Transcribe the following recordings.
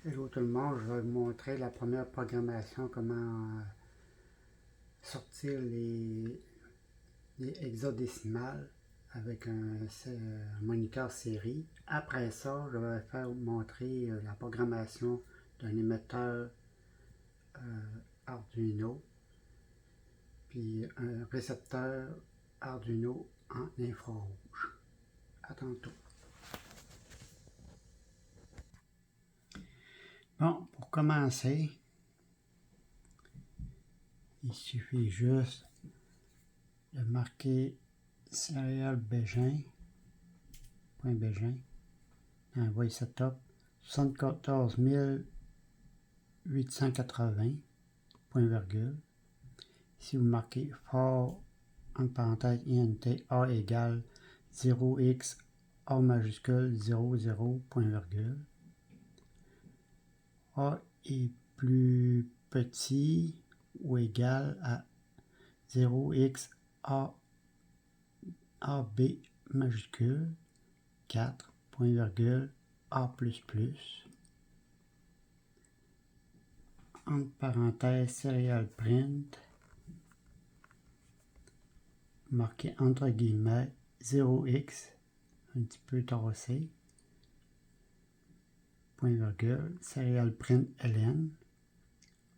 Hello tout le monde, je vais vous montrer la première programmation, comment sortir les hexadécimales avec un moniteur série. Après ça, je vais montrer la programmation d'un émetteur Arduino, puis un récepteur Arduino en infrarouge. À tantôt. Bon, pour commencer, il suffit juste de marquer céréales Bégin, point Bégin, envoyer setup 74 880, point virgule. Ici, vous marquez for, entre parenthèses, INT A égale 0x A majuscule 00, point virgule. A est plus petit ou égal à 0x AB majuscule 4, point virgule, A++, entre parenthèses, serial print, marqué entre guillemets 0x, un petit peu tassé, point virgule, serial print ln,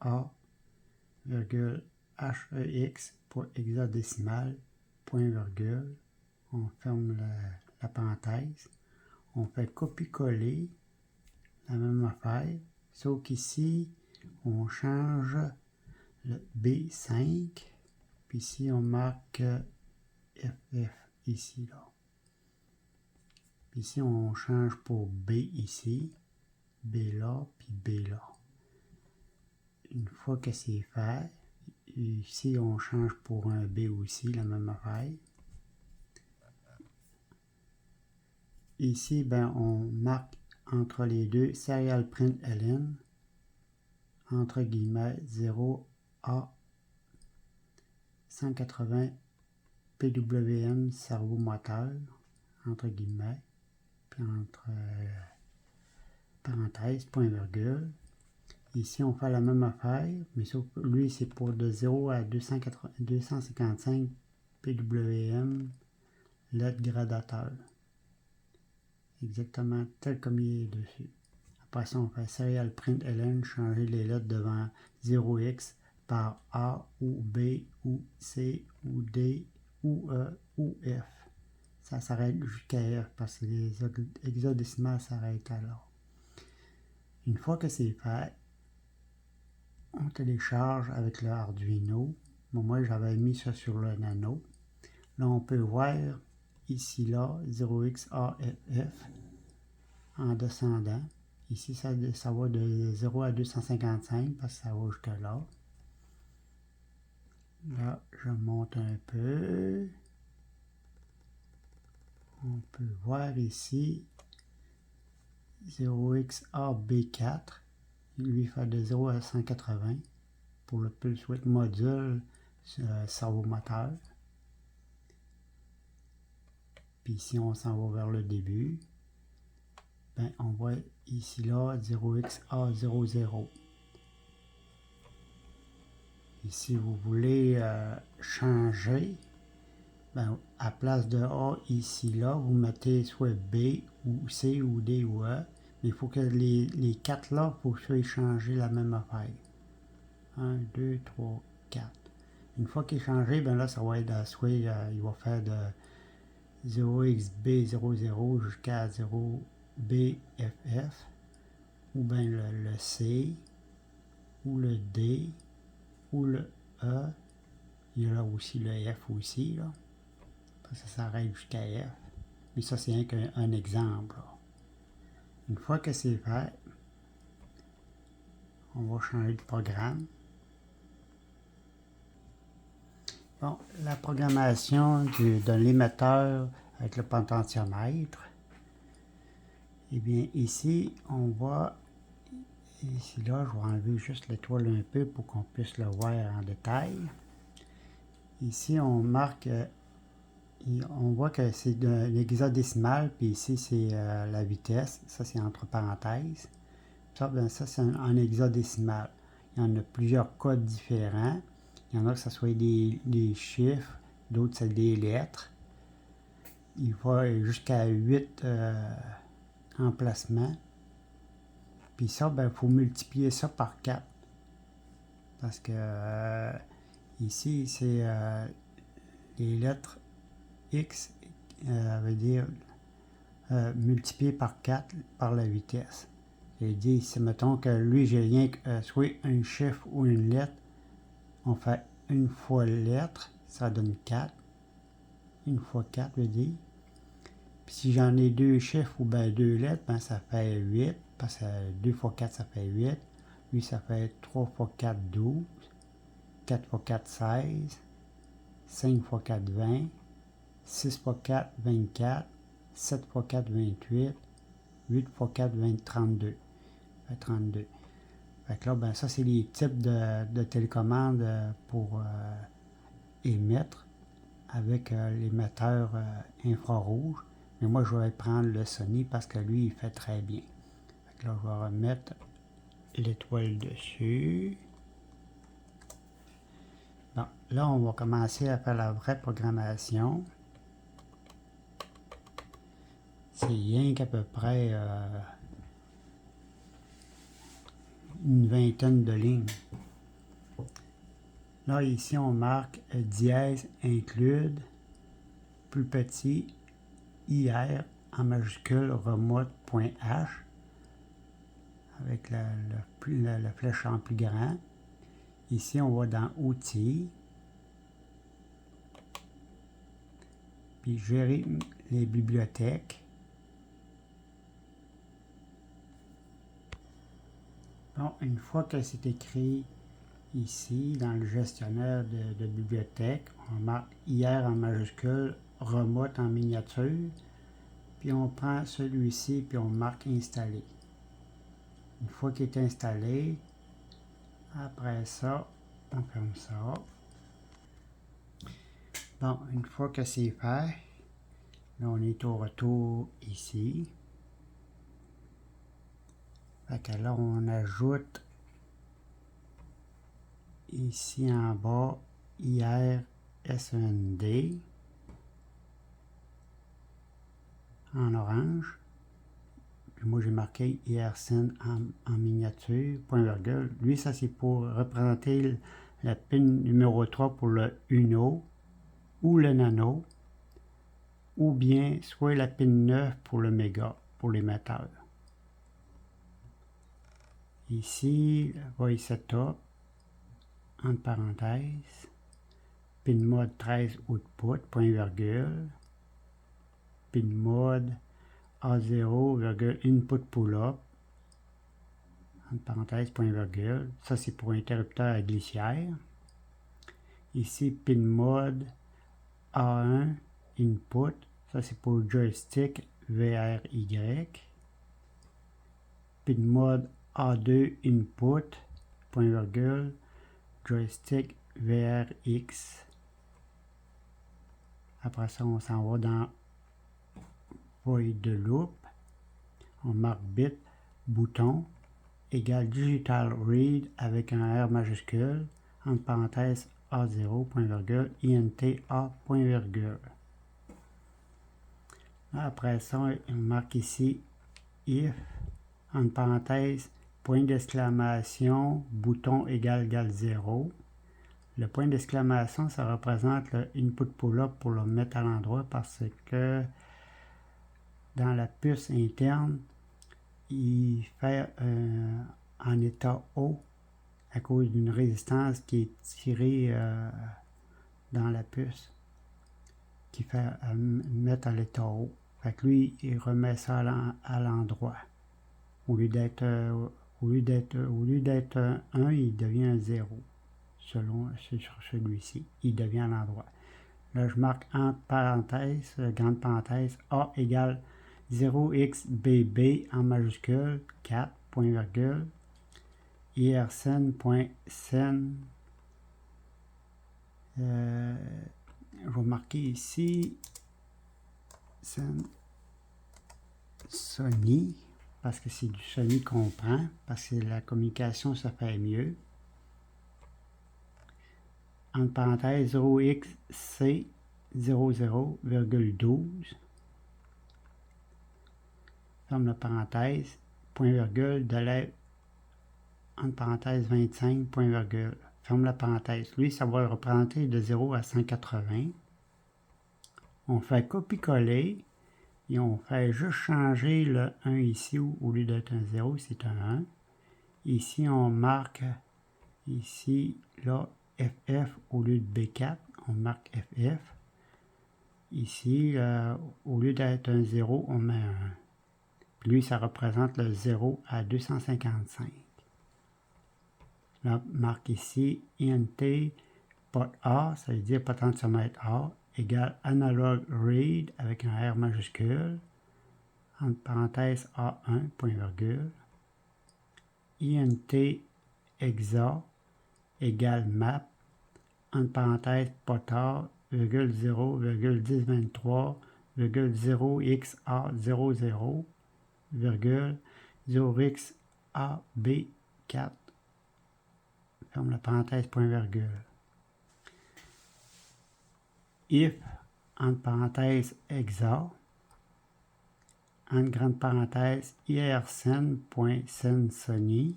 A, virgule, hex pour hexadécimal, point virgule, on ferme la parenthèse, on fait copier-coller la même affaire, sauf qu'ici, on change le B5, puis ici, on marque FF ici, là. Puis ici, on change pour B ici, B là, puis B là. Une fois que c'est fait, ici, on change pour un B aussi, la même affaire. Ici, ben, on marque entre les deux serial print ln, entre guillemets, 0A 180 PWM cerveau moteur, entre guillemets, puis entre parenthèses, point virgule. Ici, on fait la même affaire, mais sauf que lui, c'est pour de 0 à 255 PWM LED gradateur. Exactement tel comme il est dessus. Après ça, on fait serial print ln, changer les lettres devant 0x par A ou B ou C ou D ou E ou F. Ça s'arrête jusqu'à F parce que les hexadécimales s'arrêtent alors. Une fois que c'est fait, on télécharge avec le Arduino. Bon, moi, j'avais mis ça sur le Nano. Là, on peut voir ici, là, 0xAFF en descendant. Ici, ça va de 0 à 255 parce que ça va jusque là. Là, je monte un peu. On peut voir ici 0xAB4. Lui fait de 0 à 180 pour le pulse width module cerveau moteur. Puis ici, on s'en va vers le début. Ben, on voit ici là 0xA00. Et si vous voulez changer, ben, à place de A ici là, vous mettez soit B ou C ou D ou E. Mais il faut que les 4 là, il faut que changer la même affaire. 1, 2, 3, 4. Une fois qu'il est changé, ben là, ça va être soit il va faire de 0xB00 jusqu'à 0BFF, ou bien le C, ou le D, ou le E. Il y a là aussi le F aussi, là. Ça s'arrête jusqu'à F. Mais ça, c'est un exemple, là. Une fois que c'est fait, on va changer de programme. Bon, la programmation de l'émetteur avec le potentiomètre. Eh bien, ici, on voit, ici, là, je vais enlever juste l'étoile un peu pour qu'on puisse le voir en détail. Ici, on marque, on voit que c'est de l'hexadécimal, puis ici, c'est la vitesse. Ça, c'est entre parenthèses. Ça, ben ça c'est en hexadécimal. Il y en a plusieurs codes différents. Il y en a que ce soit des chiffres, d'autres c'est des lettres. Il va jusqu'à 8 emplacements. Puis ça, ben, il faut multiplier ça par 4. Parce que ici, c'est les lettres X veut dire multiplié par 4 par la vitesse. J'ai dit, si mettons que lui, j'ai rien que soit un chiffre ou une lettre, on fait une fois lettre, ça donne 4. Une fois 4 veut dire. Puis si j'en ai deux chiffres ou ben deux lettres, ben ça fait 8. Parce que 2 fois 4, ça fait 8. Lui, ça fait 3 fois 4, 12. 4 fois 4, 16. 5 fois 4, 20. 6 fois 4, 24. 7 fois 4, 28. 8 fois 4, 20, 32. Ça fait 32. Fait que là, ben ça, c'est les types de télécommandes pour émettre avec l'émetteur infrarouge. Mais moi, je vais prendre le Sony parce que lui, il fait très bien. Fait que là, je vais remettre l'étoile dessus. Bon, là, on va commencer à faire la vraie programmation. C'est rien qu'à peu près une vingtaine de lignes. Là, ici, on marque dièse include, plus petit, IR en majuscule remote.h avec la flèche en plus grand. Ici, on va dans Outils, puis gérer les bibliothèques. Bon, une fois que c'est écrit ici, dans le gestionnaire de bibliothèque, on marque IR en majuscule, remote en miniature, puis on prend celui-ci, puis on marque installer. Une fois qu'il est installé, après ça, on ferme ça. Bon, une fois que c'est fait, là on est au retour ici. Fait que là on ajoute ici en bas IRSEND en orange. Puis moi j'ai marqué IRSEND en miniature, point virgule. Lui ça c'est pour représenter la pin numéro 3 pour le Uno ou le Nano, ou bien soit la pin 9 pour le Méga, pour l'émetteur. Ici, voice setup, entre parenthèses, pin mode 13 output, point virgule, pin mode A0, input pull-up, entre parenthèses, point virgule. Ça, c'est pour interrupteur à glissière. Ici, pin mode A1, input. Ça, c'est pour joystick VRY. Pin mode A2, input, point virgule, joystick VRX. Après ça, on s'en va dans void de loop. On marque bit, bouton, égale digital read avec un R majuscule, entre parenthèses A0, point virgule, INT A, point virgule. Après ça, on marque ici if, entre parenthèses, point d'exclamation, bouton égale 0. Le point d'exclamation, ça représente le input pull-up pour le mettre à l'endroit parce que dans la puce interne, il fait en état haut à cause d'une résistance qui est tirée dans la puce qui fait mettre à l'état haut. Fait que lui, il remet ça à l'endroit. Au lieu d'être 1, il devient un 0. Selon sur celui-ci, il devient à l'endroit. Là, je marque entre parenthèses, grande parenthèse, A égale 0xbb en majuscule, 4, point virgule, irsen.sen. Je vais marquer ici Sony parce que c'est du semi-comprend, parce que la communication se fait mieux. Entre parenthèses, 0xC00,12. Ferme la parenthèse, point virgule, délai, entre parenthèses 25, point virgule. Ferme la parenthèse. Lui, ça va représenter de 0 à 180. On fait copier-coller et on fait juste changer le 1 ici, au lieu d'être un 0, c'est un 1. Ici, on marque, ici, là, FF au lieu de B4, on marque FF. Ici, au lieu d'être un 0, on met un 1. Puis lui, ça représente le 0 à 255. Là, marque ici, INT, pot A, ça veut dire potentiomètre A, égale analog read avec un R majuscule, entre parenthèses A1, point virgule, INT exa égale map, entre parenthèses potard, 0,1023,0xa00, 0xab4, ferme la parenthèse, point virgule. If, entre parenthèses, exa, entre grande parenthèse, irsen.sensony,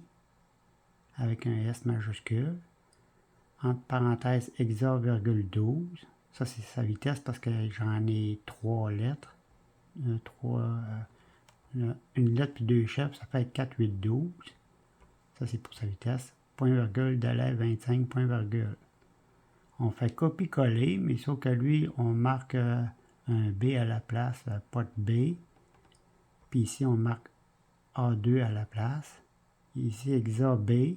avec un S majuscule, entre parenthèses, exa, 12. Ça, c'est sa vitesse parce que j'en ai 3 lettres. Une lettre puis 2 chiffres, ça fait 4, 8, 12. Ça, c'est pour sa vitesse. Point virgule, délai 25, point virgule. On fait copier-coller, mais sauf que lui, on marque un B à la place, pot B. Puis ici, on marque A2 à la place. Ici, exa B,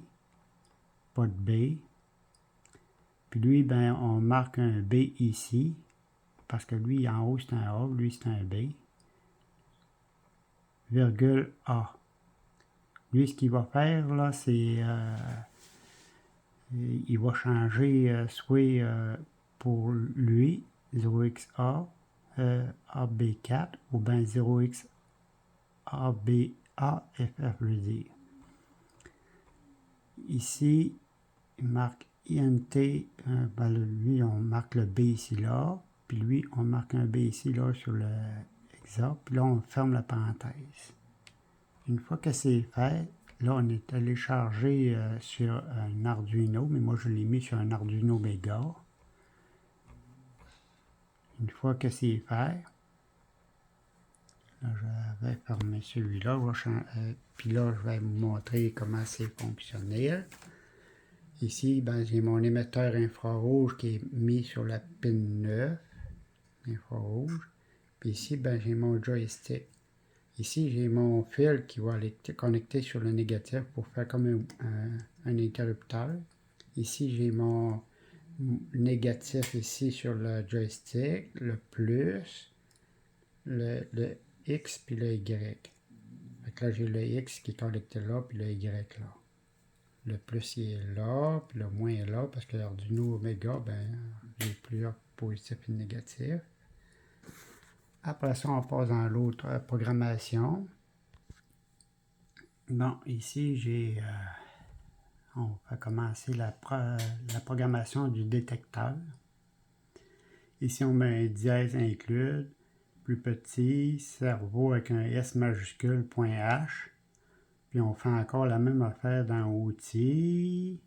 pot B. Puis lui, ben, on marque un B ici, parce que lui, en haut, c'est un A, lui, c'est un B. Virgule A. Lui, ce qu'il va faire, là, c'est... il va changer soit pour lui, 0xa, AB4, ou bien 0x ABAFF, je veux dire. Ici, il marque INT, ben lui, on marque le B ici, là, puis lui, on marque un B ici, là, sur le exa, puis là, on ferme la parenthèse. Une fois que c'est fait, là, on est allé charger sur un Arduino, mais moi, je l'ai mis sur un Arduino Mega. Une fois que c'est fait, là, je vais fermer celui-là, puis là, je vais vous montrer comment c'est fonctionnel. Ici, ben, j'ai mon émetteur infrarouge qui est mis sur la pin 9, infrarouge. Puis ici, ben, j'ai mon joystick. Ici, j'ai mon fil qui va aller connecter sur le négatif pour faire comme un interrupteur. Ici, j'ai mon négatif ici sur le joystick, le plus, le X puis le Y. Donc là, j'ai le X qui est connecté là, puis le Y là. Le plus il est là, puis le moins est là, parce que l'Arduino Omega, ben, j'ai plusieurs positifs et négatifs. Après ça, on passe dans l'autre programmation. Bon, ici, on va commencer la programmation du détecteur. Ici, on met un dièse include, plus petit, cerveau avec un S majuscule, point H. Puis on fait encore la même affaire dans outils.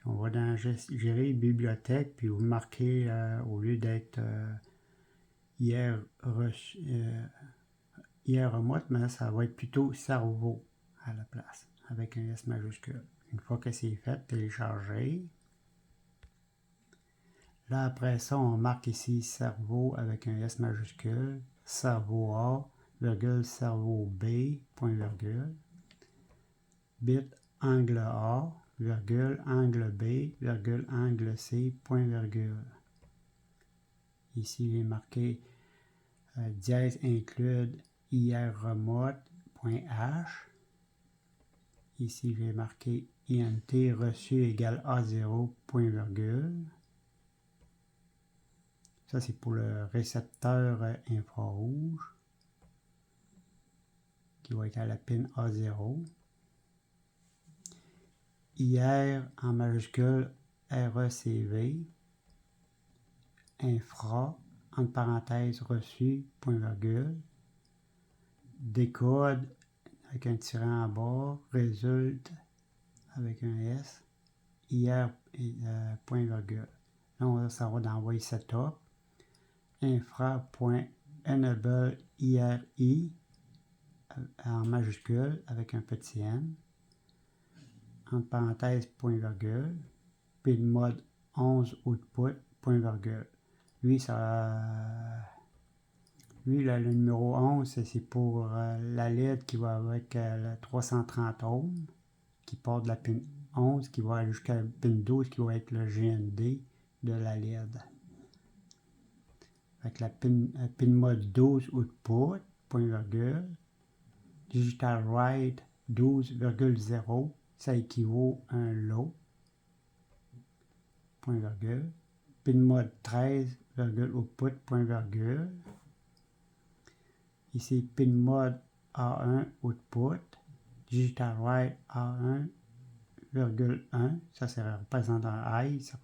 On va dans gérer bibliothèque, puis vous marquez, au lieu d'être hier remote, mais ça va être plutôt cerveau à la place, avec un S majuscule. Une fois que c'est fait, télécharger. Là, après ça, on marque ici cerveau avec un S majuscule, cerveau A, virgule, cerveau B, point virgule, bit, angle A, virgule, angle B, virgule, angle C, point virgule. Ici, j'ai marqué dièse include IR remote, point H. Ici, j'ai marqué INT reçu égale A0, point virgule. Ça, c'est pour le récepteur infrarouge, qui qui va être à la pin A0. IR en majuscule RECV. Infra, entre parenthèses, reçu, point virgule. Décode, avec un tiret en bas. Résulte, avec un S. IR, point virgule. Là, on va savoir d'envoyer setup. Infra.enable IRI en majuscule avec un petit n. Entre parenthèses, point virgule. Pin mode 11 output, point virgule. Lui, le numéro 11, c'est pour la LED qui va avec le 330 ohms, qui part de la pin 11, qui va aller jusqu'à la pin 12, qui va être le GND de la LED. Avec la pin mode 12 output, point virgule. Digital write 12,0, ça équivaut à un low, point virgule. Pin mode 13, output, point virgule. Ici, pin mode A1 output, digital write A1,1, ça représente un high, ça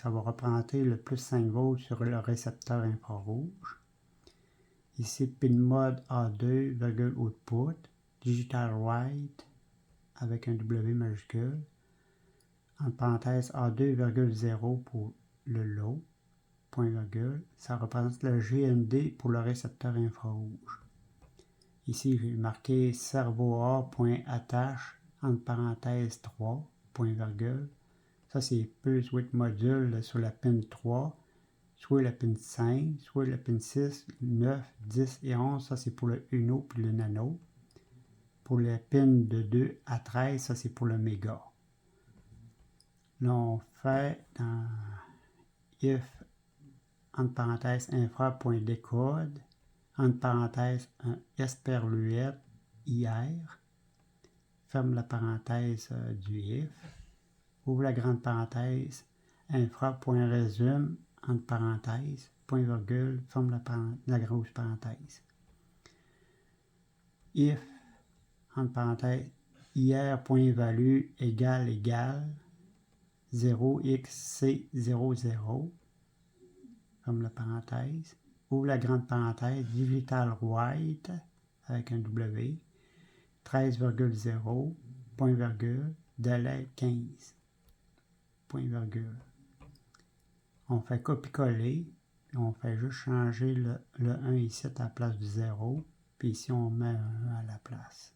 va représenter le plus 5 volts sur le récepteur infrarouge. Ici, pin mode A2, output, digital write avec un W majuscule, en parenthèse A2,0 pour le low, point virgule, ça représente le GND pour le récepteur infrarouge. Ici, j'ai marqué cerveau A.attache, entre parenthèses 3, point virgule. Ça, c'est plus 8 modules sur la pin 3, soit la pin 5, soit la pin 6, 9, 10 et 11. Ça, c'est pour le Uno puis le Nano. Pour les pins de 2 à 13, ça, c'est pour le méga. Là, on fait dans if, entre parenthèses, infra.decode, entre parenthèses, un esperluette IR, ferme la parenthèse du if, ouvre la grande parenthèse, infra.resume, entre parenthèses, point virgule, ferme la grosse parenthèse. If, entre parenthèses, IR.value égale 0xc00, ferme la parenthèse, ouvre la grande parenthèse, digital write, avec un W, 13,0, point virgule, délai 15, point virgule. On fait copier-coller, on fait juste changer le 1 ici à la place du 0, puis ici on met un 1 à la place.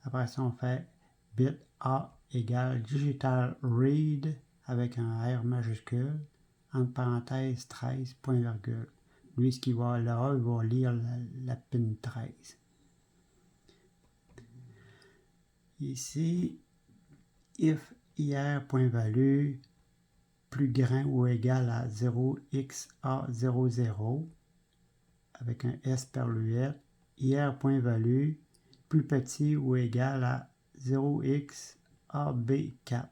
Après ça, on fait bit A égale digital read avec un R majuscule, entre parenthèses 13, point virgule. Lui, ce qu'il va là, il va lire la pin 13. Ici, if IR.value plus grand ou égal à 0xA00 avec un esperluette, IR.value plus petit ou égal à 0xAB4.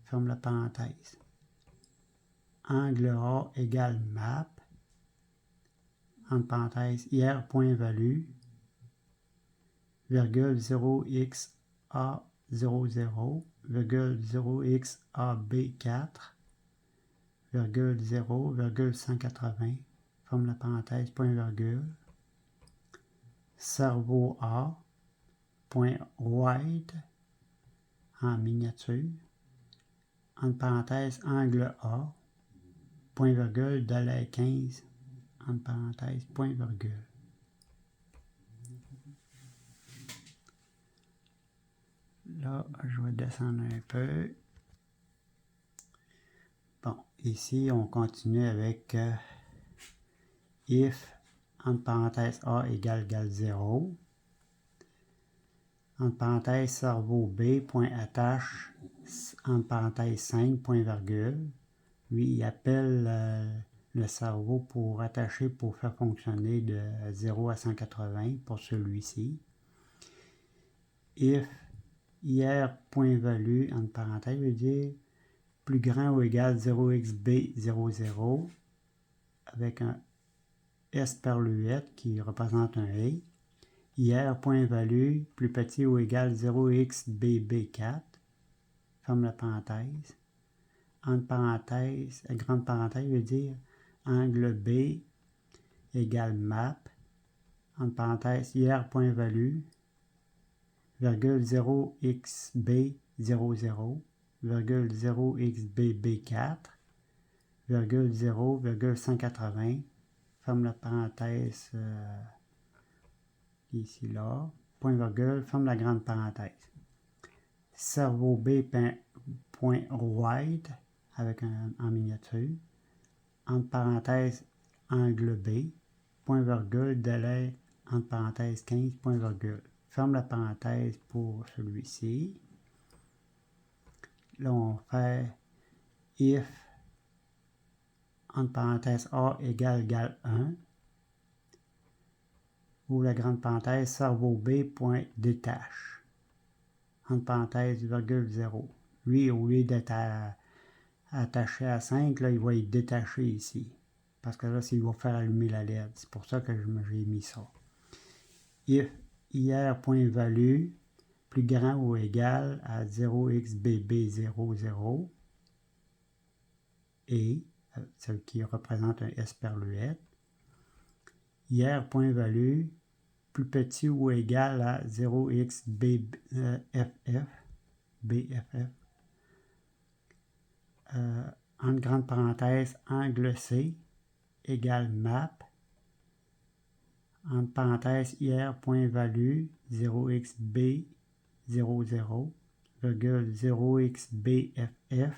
Ferme la parenthèse. Angle A égale map, entre parenthèses, IR.value, virgule 0xA00, virgule 0xAB4, virgule 0, virgule 180, ferme la parenthèse, point virgule, cerveau A, point write, en miniature, entre parenthèses, angle A, point virgule, délai 15, entre parenthèses, point virgule. Là, je vais descendre un peu. Bon, ici, on continue avec if, entre parenthèses, A égale 0. Entre parenthèses, cerveau B, point attache, entre parenthèses 5, point virgule. Lui, il appelle le cerveau pour attacher, pour faire fonctionner de 0 à 180 pour celui-ci. If IR.value, entre parenthèses, veut dire plus grand ou égal 0xB00 avec un esperluette qui représente un A. IR point value plus petit ou égal 0xbb4, ferme la parenthèse. Entre parenthèses, grande parenthèse veut dire angle B égale map, entre parenthèses IR point value, virgule 0xb00, virgule 0xbb4, virgule 0, virgule 180, ferme la parenthèse ici là, point virgule, ferme la grande parenthèse. Cerveau B point wide avec en miniature, entre parenthèses angle B, point virgule, délai entre parenthèses 15, point virgule. Ferme la parenthèse pour celui-ci. Là, on fait if entre parenthèses A égale 1, ou la grande parenthèse cerveau B point détache, entre parenthèses virgule 0. Lui, au lieu d'être attaché à 5, là, il va être détaché ici. Parce que là, il va faire allumer la LED. C'est pour ça que j'ai mis ça. If IR.value plus grand ou égal à 0xbb00 et, celle qui représente un esperluette, IR.value plus petit ou égal à 0xBFF, entre grande parenthèse, angle C égale map, entre parenthèses, IR.value 0xB00, virgule 0xBFF,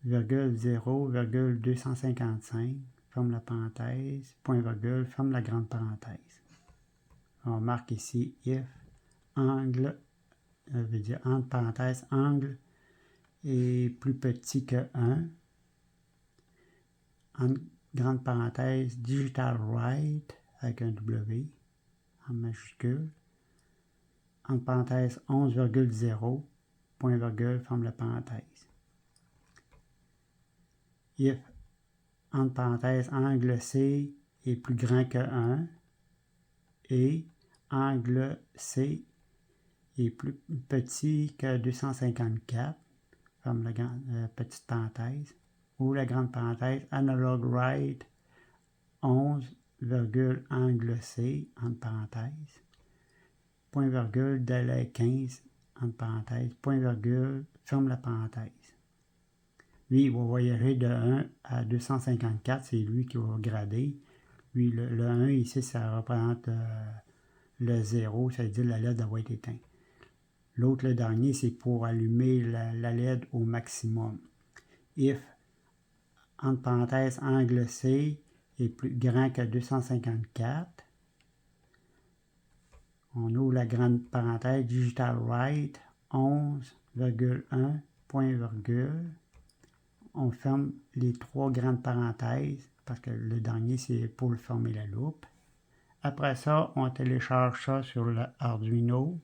virgule 0, virgule 255, ferme la parenthèse, point virgule, ferme la grande parenthèse. On marque ici if angle, veut dire entre parenthèses, angle est plus petit que 1, entre grande parenthèse, digital right avec un W en majuscule, entre parenthèses 11,0, point virgule, ferme la parenthèse. If, entre parenthèses, angle C est plus grand que 1 et angle C est plus petit que 254, ferme la petite parenthèse, ou la grande parenthèse, analog right 11, angle C, entre parenthèses, point virgule, délai 15, entre parenthèses, point virgule, ferme la parenthèse. Lui, il va voyager de 1 à 254, c'est lui qui va grader. Lui, le 1 ici, ça représente le 0, ça veut dire la LED va être éteinte. L'autre, le dernier, c'est pour allumer la LED au maximum. If, entre parenthèses, angle C est plus grand que 254. On ouvre la grande parenthèse, digital right, 11,1, point virgule. On ferme les trois grandes parenthèses, parce que le dernier, c'est pour fermer la loupe. Après ça, on télécharge ça sur le Arduino.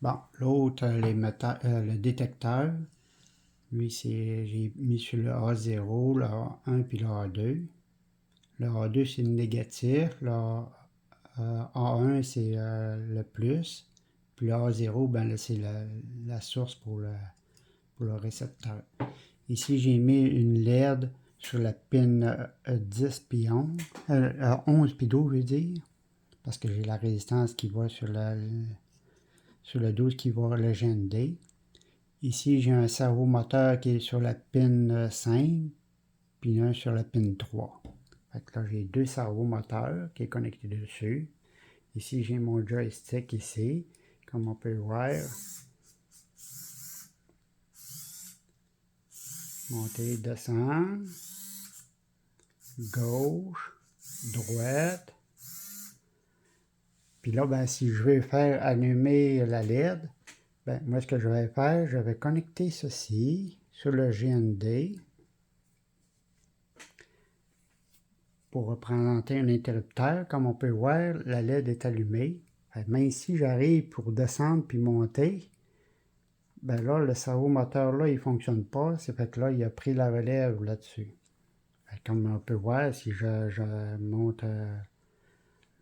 Bon, l'autre, le détecteur, lui, j'ai mis sur le A0, le A1 puis le A2. Le A2, c'est le négatif. Le A1, c'est le plus. Puis le A0, ben, c'est la source pour le récepteur. Ici, j'ai mis une LED sur la pin 10 puis 11, 11 puis 12, je veux dire, parce que j'ai la résistance qui va sur le 12 qui va le GND. Ici, j'ai un cerveau moteur qui est sur la pin 5, puis un sur la pin 3. Fait que là, j'ai deux cerveaux moteurs qui est connecté dessus. Ici, j'ai mon joystick ici, comme on peut voir. Monter, descendre, gauche, droite. Puis là, ben, si je veux faire allumer la LED, ben, moi, ce que je vais faire, je vais connecter ceci sur le GND pour représenter un interrupteur. Comme on peut voir, la LED est allumée. Mais ici, j'arrive pour descendre puis monter. Ben là, le cerveau moteur là, il ne fonctionne pas. C'est fait que là, il a pris la relève là-dessus. Comme on peut voir, si je monte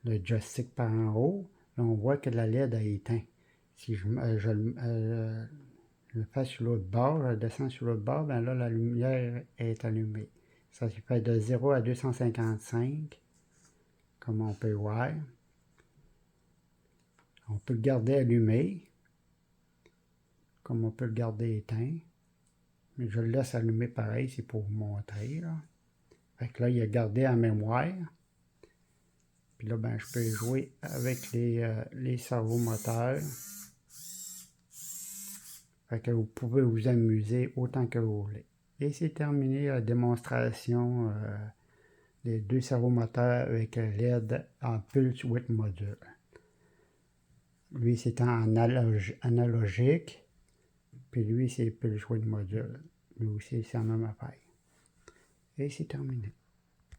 le joystick par en haut, là, on voit que la LED a éteint. Si je le fais sur l'autre bord, je descends sur l'autre bord, ben là, la lumière est allumée. Ça fait de 0 à 255, comme on peut voir. On peut le garder allumé, comme on peut le garder éteint. Mais je le laisse allumer pareil, c'est pour vous montrer. Là. Fait que là, il est gardé en mémoire. Puis là, ben, je peux jouer avec les servomoteurs. Fait que vous pouvez vous amuser autant que vous voulez. Et c'est terminé la démonstration des deux servomoteurs avec LED en Pulse Width Module. Lui, c'est en analogique. Puis lui, c'est Pulse Width Module. Lui aussi, c'est la même affaire. Et c'est terminé.